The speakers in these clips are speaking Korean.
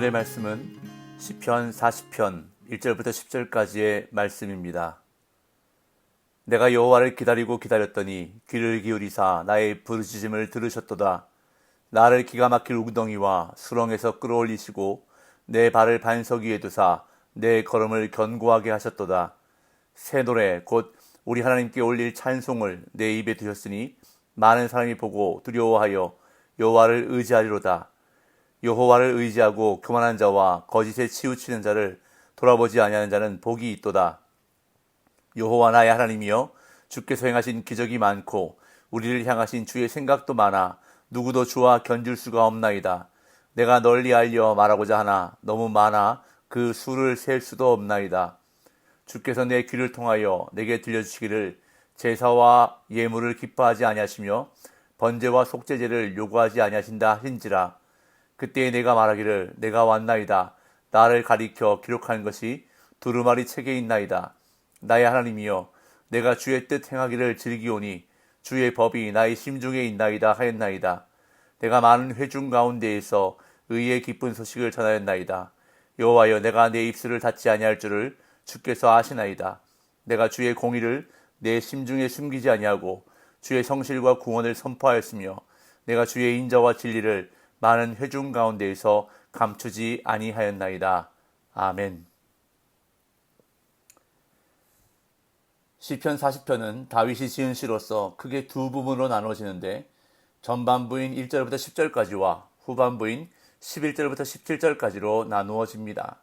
오늘의 말씀은 시편 40편 1절부터 10절까지의 말씀입니다. 내가 여호와를 기다리고 기다렸더니 귀를 기울이사 나의 부르짖음을 들으셨도다. 나를 기가 막힐 웅덩이와 수렁에서 끌어올리시고 내 발을 반석 위에 두사 내 걸음을 견고하게 하셨도다. 새 노래 곧 우리 하나님께 올릴 찬송을 내 입에 두셨으니 많은 사람이 보고 두려워하여 여호와를 의지하리로다. 여호와를 의지하고 교만한 자와 거짓에 치우치는 자를 돌아보지 아니하는 자는 복이 있도다. 여호와 나의 하나님이여, 주께서 행하신 기적이 많고 우리를 향하신 주의 생각도 많아 누구도 주와 견줄 수가 없나이다. 내가 널리 알려 말하고자 하나 너무 많아 그 수를 셀 수도 없나이다. 주께서 내 귀를 통하여 내게 들려주시기를 제사와 예물을 기뻐하지 아니하시며 번제와 속죄제를 요구하지 아니하신다 하신지라. 그때에 내가 말하기를 내가 왔나이다. 나를 가리켜 기록한 것이 두루마리 책에 있나이다. 나의 하나님이여, 내가 주의 뜻 행하기를 즐기오니 주의 법이 나의 심중에 있나이다 하였나이다. 내가 많은 회중 가운데에서 의의 기쁜 소식을 전하였나이다. 여호와여, 내가 내 입술을 닫지 아니할 줄을 주께서 아시나이다. 내가 주의 공의를 내 심중에 숨기지 아니하고 주의 성실과 구원을 선포하였으며 내가 주의 인자와 진리를 많은 회중 가운데에서 감추지 아니하였나이다. 아멘. 시편 40편은 다윗이 지은 시로서 크게 두 부분으로 나누어지는데 전반부인 1절부터 10절까지와 후반부인 11절부터 17절까지로 나누어집니다.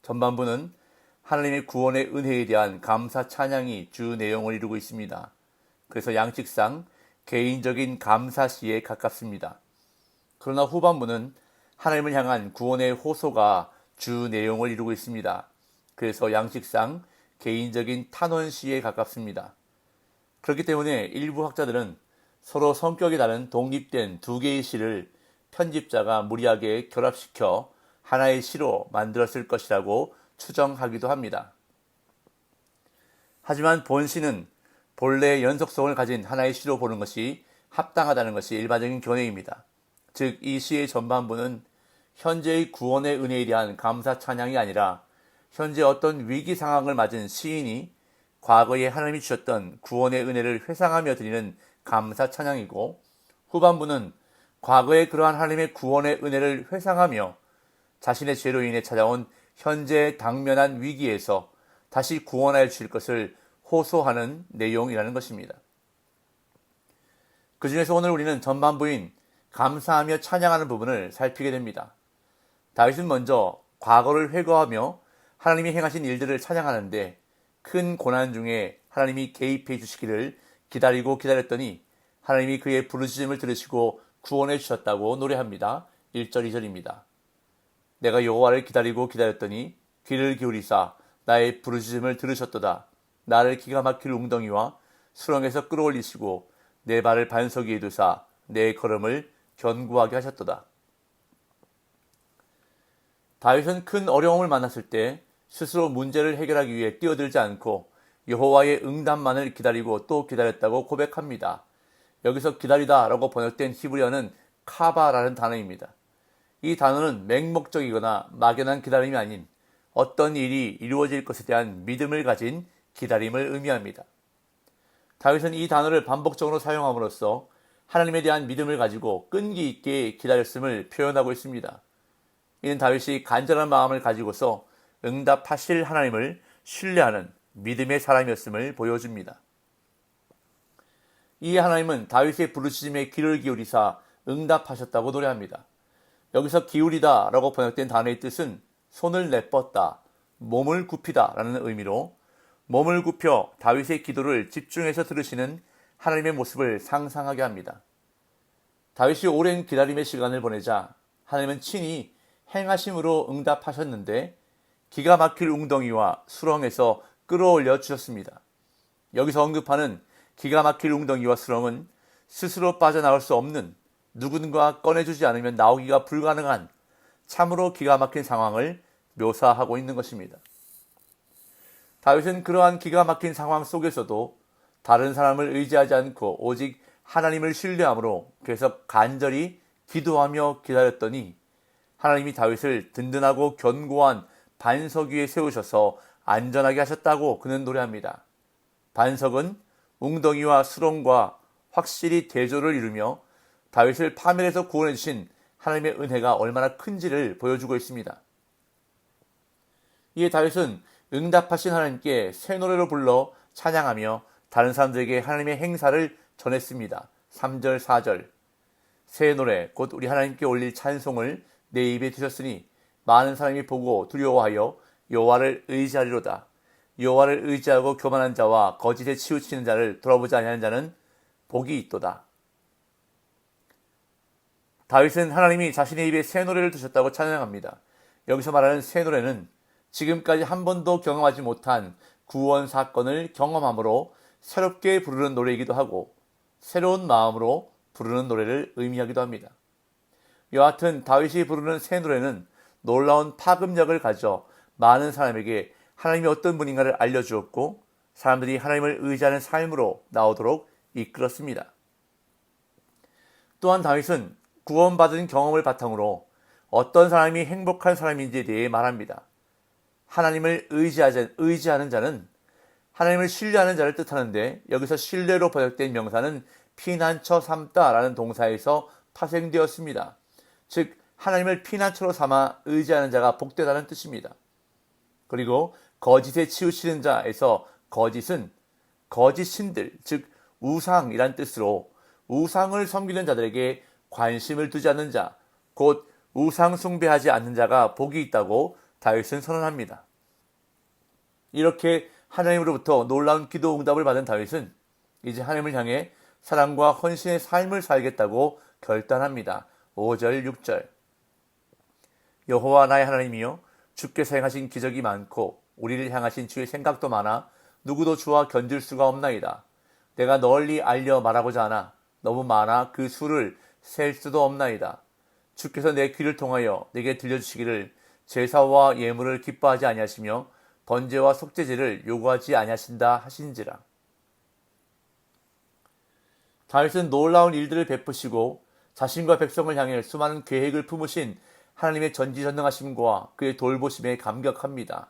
전반부는 하나님의 구원의 은혜에 대한 감사 찬양이 주 내용을 이루고 있습니다. 그래서 양식상 개인적인 감사시에 가깝습니다. 그러나 후반부는 하나님을 향한 구원의 호소가 주 내용을 이루고 있습니다. 그래서 양식상 개인적인 탄원시에 가깝습니다. 그렇기 때문에 일부 학자들은 서로 성격이 다른 독립된 두 개의 시를 편집자가 무리하게 결합시켜 하나의 시로 만들었을 것이라고 추정하기도 합니다. 하지만 본시는 본래의 연속성을 가진 하나의 시로 보는 것이 합당하다는 것이 일반적인 견해입니다. 즉, 이 시의 전반부는 현재의 구원의 은혜에 대한 감사 찬양이 아니라 현재 어떤 위기 상황을 맞은 시인이 과거에 하나님이 주셨던 구원의 은혜를 회상하며 드리는 감사 찬양이고, 후반부는 과거에 그러한 하나님의 구원의 은혜를 회상하며 자신의 죄로 인해 찾아온 현재 당면한 위기에서 다시 구원하여 주실 것을 호소하는 내용이라는 것입니다. 그 중에서 오늘 우리는 전반부인 감사하며 찬양하는 부분을 살피게 됩니다. 다윗은 먼저 과거를 회고하며 하나님이 행하신 일들을 찬양하는데 큰 고난 중에 하나님이 개입해 주시기를 기다리고 기다렸더니 하나님이 그의 부르짖음을 들으시고 구원해 주셨다고 노래합니다. 1절 2절입니다. 내가 여호와를 기다리고 기다렸더니 귀를 기울이사 나의 부르짖음을 들으셨도다. 나를 기가 막힐 웅덩이와 수렁에서 끌어올리시고 내 발을 반석 위에 두사 내 걸음을 견고하게 하셨도다. 다윗은 큰 어려움을 만났을 때 스스로 문제를 해결하기 위해 뛰어들지 않고 여호와의 응답만을 기다리고 또 기다렸다고 고백합니다. 여기서 기다리다 라고 번역된 히브리어는 카바라는 단어입니다. 이 단어는 맹목적이거나 막연한 기다림이 아닌 어떤 일이 이루어질 것에 대한 믿음을 가진 기다림을 의미합니다. 다윗은 이 단어를 반복적으로 사용함으로써 하나님에 대한 믿음을 가지고 끈기 있게 기다렸음을 표현하고 있습니다. 이는 다윗이 간절한 마음을 가지고서 응답하실 하나님을 신뢰하는 믿음의 사람이었음을 보여줍니다. 이 하나님은 다윗의 부르짖음에 귀를 기울이사 응답하셨다고 노래합니다. 여기서 기울이다 라고 번역된 단어의 뜻은 손을 내뻗다, 몸을 굽히다 라는 의미로 몸을 굽혀 다윗의 기도를 집중해서 들으시는 하나님의 모습을 상상하게 합니다. 다윗이 오랜 기다림의 시간을 보내자 하나님은 친히 행하심으로 응답하셨는데 기가 막힐 웅덩이와 수렁에서 끌어올려 주셨습니다. 여기서 언급하는 기가 막힐 웅덩이와 수렁은 스스로 빠져나올 수 없는, 누군가 꺼내주지 않으면 나오기가 불가능한 참으로 기가 막힌 상황을 묘사하고 있는 것입니다. 다윗은 그러한 기가 막힌 상황 속에서도 다른 사람을 의지하지 않고 오직 하나님을 신뢰함으로 계속 간절히 기도하며 기다렸더니 하나님이 다윗을 든든하고 견고한 반석 위에 세우셔서 안전하게 하셨다고 그는 노래합니다. 반석은 웅덩이와 수렁과 확실히 대조를 이루며 다윗을 파멸에서 구원해 주신 하나님의 은혜가 얼마나 큰지를 보여주고 있습니다. 이에 다윗은 응답하신 하나님께 새 노래로 불러 찬양하며 다른 사람들에게 하나님의 행사를 전했습니다. 3절 4절 새 노래 곧 우리 하나님께 올릴 찬송을 내 입에 두셨으니 많은 사람이 보고 두려워하여 여호와를 의지하리로다. 여호와를 의지하고 교만한 자와 거짓에 치우치는 자를 돌아보지 아니하는 자는 복이 있도다. 다윗은 하나님이 자신의 입에 새 노래를 두셨다고 찬양합니다. 여기서 말하는 새 노래는 지금까지 한 번도 경험하지 못한 구원 사건을 경험함으로 새롭게 부르는 노래이기도 하고 새로운 마음으로 부르는 노래를 의미하기도 합니다. 여하튼 다윗이 부르는 새 노래는 놀라운 파급력을 가져 많은 사람에게 하나님이 어떤 분인가를 알려주었고 사람들이 하나님을 의지하는 삶으로 나오도록 이끌었습니다. 또한 다윗은 구원받은 경험을 바탕으로 어떤 사람이 행복한 사람인지에 대해 말합니다. 하나님을 의지하는 자는 하나님을 신뢰하는 자를 뜻하는데 여기서 신뢰로 번역된 명사는 피난처 삼다라는 동사에서 파생되었습니다. 즉 하나님을 피난처로 삼아 의지하는 자가 복되다는 뜻입니다. 그리고 거짓에 치우치는 자에서 거짓은 거짓 신들, 즉 우상이란 뜻으로 우상을 섬기는 자들에게 관심을 두지 않는 자, 곧 우상 숭배하지 않는 자가 복이 있다고 다윗은 선언합니다. 이렇게 하나님으로부터 놀라운 기도 응답을 받은 다윗은 이제 하나님을 향해 사랑과 헌신의 삶을 살겠다고 결단합니다. 5절 6절 여호와 나의 하나님이여 주께서 행하신 기적이 많고 우리를 향하신 주의 생각도 많아 누구도 주와 견줄 수가 없나이다. 내가 널리 알려 말하고자 하나 너무 많아 그 수를 셀 수도 없나이다. 주께서 내 귀를 통하여 내게 들려주시기를 제사와 예물을 기뻐하지 아니하시며 번제와 속죄제를 요구하지 아니하신다 하신지라. 다윗은 놀라운 일들을 베푸시고 자신과 백성을 향해 수많은 계획을 품으신 하나님의 전지전능하심과 그의 돌보심에 감격합니다.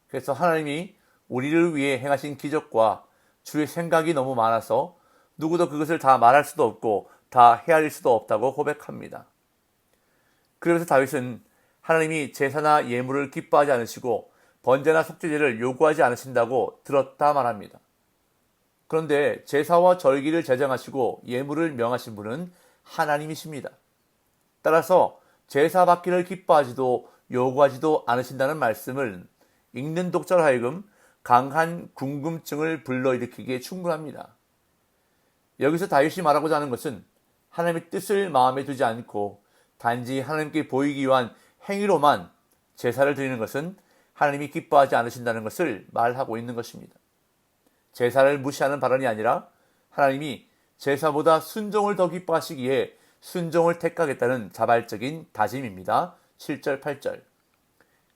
그래서 하나님이 우리를 위해 행하신 기적과 주의 생각이 너무 많아서 누구도 그것을 다 말할 수도 없고 다 헤아릴 수도 없다고 고백합니다. 그러면서 다윗은 하나님이 제사나 예물을 기뻐하지 않으시고 번제나 속죄제를 요구하지 않으신다고 들었다 말합니다. 그런데 제사와 절기를 제정하시고 예물을 명하신 분은 하나님이십니다. 따라서 제사 받기를 기뻐하지도 요구하지도 않으신다는 말씀을 읽는 독자로 하여금 강한 궁금증을 불러일으키기에 충분합니다. 여기서 다윗이 말하고자 하는 것은 하나님의 뜻을 마음에 두지 않고 단지 하나님께 보이기 위한 행위로만 제사를 드리는 것은 하나님이 기뻐하지 않으신다는 것을 말하고 있는 것입니다. 제사를 무시하는 발언이 아니라 하나님이 제사보다 순종을 더 기뻐하시기에 순종을 택하겠다는 자발적인 다짐입니다. 7절 8절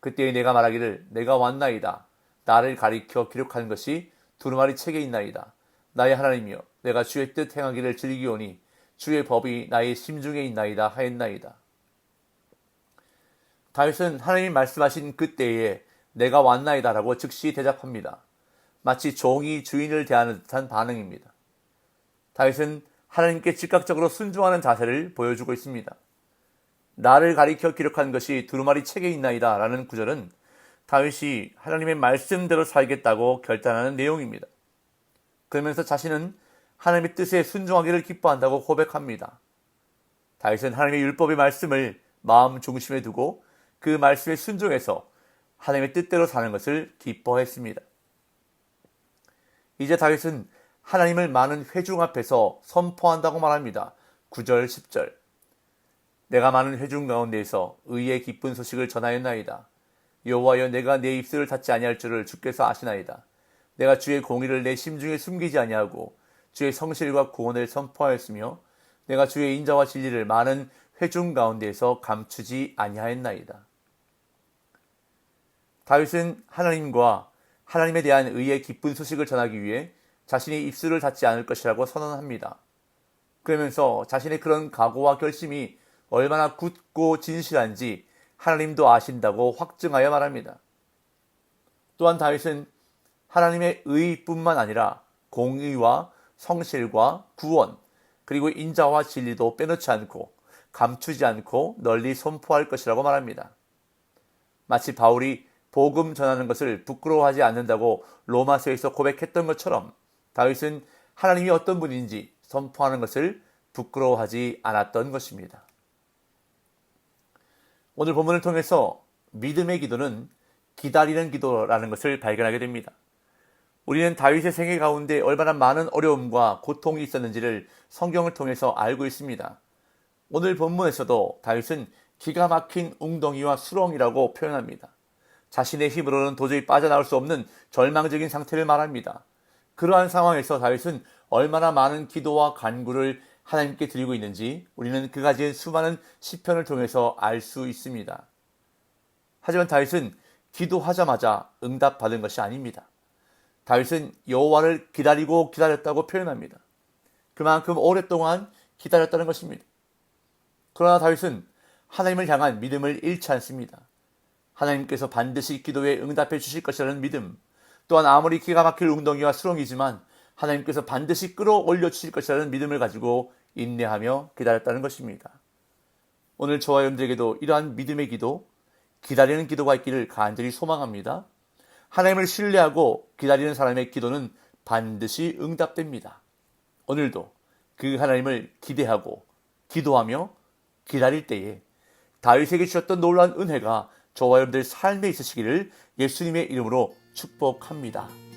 그때에 내가 말하기를 내가 왔나이다. 나를 가리켜 기록한 것이 두루마리 책에 있나이다. 나의 하나님이여 내가 주의 뜻 행하기를 즐기오니 주의 법이 나의 심중에 있나이다 하였나이다. 다윗은 하나님이 말씀하신 그때에 내가 왔나이다 라고 즉시 대답합니다. 마치 종이 주인을 대하는 듯한 반응입니다. 다윗은 하나님께 즉각적으로 순종하는 자세를 보여주고 있습니다. 나를 가리켜 기록한 것이 두루마리 책에 있나이다 라는 구절은 다윗이 하나님의 말씀대로 살겠다고 결단하는 내용입니다. 그러면서 자신은 하나님의 뜻에 순종하기를 기뻐한다고 고백합니다. 다윗은 하나님의 율법의 말씀을 마음 중심에 두고 그 말씀에 순종해서 하나님의 뜻대로 사는 것을 기뻐했습니다. 이제 다윗은 하나님을 많은 회중 앞에서 선포한다고 말합니다. 9절 10절 내가 많은 회중 가운데에서 의의 기쁜 소식을 전하였나이다. 여호와여 내가 내 입술을 닫지 아니할 줄을 주께서 아시나이다. 내가 주의 공의를 내 심중에 숨기지 아니하고 주의 성실과 구원을 선포하였으며 내가 주의 인자와 진리를 많은 회중 가운데에서 감추지 아니하였나이다. 다윗은 하나님과 하나님에 대한 의의 기쁜 소식을 전하기 위해 자신의 입술을 닫지 않을 것이라고 선언합니다. 그러면서 자신의 그런 각오와 결심이 얼마나 굳고 진실한지 하나님도 아신다고 확증하여 말합니다. 또한 다윗은 하나님의 의뿐만 아니라 공의와 성실과 구원, 그리고 인자와 진리도 빼놓지 않고 감추지 않고 널리 선포할 것이라고 말합니다. 마치 바울이 복음 전하는 것을 부끄러워하지 않는다고 로마서에서 고백했던 것처럼 다윗은 하나님이 어떤 분인지 선포하는 것을 부끄러워하지 않았던 것입니다. 오늘 본문을 통해서 믿음의 기도는 기다리는 기도라는 것을 발견하게 됩니다. 우리는 다윗의 생애 가운데 얼마나 많은 어려움과 고통이 있었는지를 성경을 통해서 알고 있습니다. 오늘 본문에서도 다윗은 기가 막힌 웅덩이와 수렁이라고 표현합니다. 자신의 힘으로는 도저히 빠져나올 수 없는 절망적인 상태를 말합니다. 그러한 상황에서 다윗은 얼마나 많은 기도와 간구를 하나님께 드리고 있는지 우리는 그가 지은 수많은 시편을 통해서 알 수 있습니다. 하지만 다윗은 기도하자마자 응답받은 것이 아닙니다. 다윗은 여호와를 기다리고 기다렸다고 표현합니다. 그만큼 오랫동안 기다렸다는 것입니다. 그러나 다윗은 하나님을 향한 믿음을 잃지 않습니다. 하나님께서 반드시 기도에 응답해 주실 것이라는 믿음, 또한 아무리 기가 막힐 웅덩이와 수렁이지만 하나님께서 반드시 끌어올려 주실 것이라는 믿음을 가지고 인내하며 기다렸다는 것입니다. 오늘 저와 여러분들에게도 이러한 믿음의 기도, 기다리는 기도가 있기를 간절히 소망합니다. 하나님을 신뢰하고 기다리는 사람의 기도는 반드시 응답됩니다. 오늘도 그 하나님을 기대하고 기도하며 기다릴 때에 다윗에게 주셨던 놀라운 은혜가 저와 여러분들 삶에 있으시기를 예수님의 이름으로 축복합니다.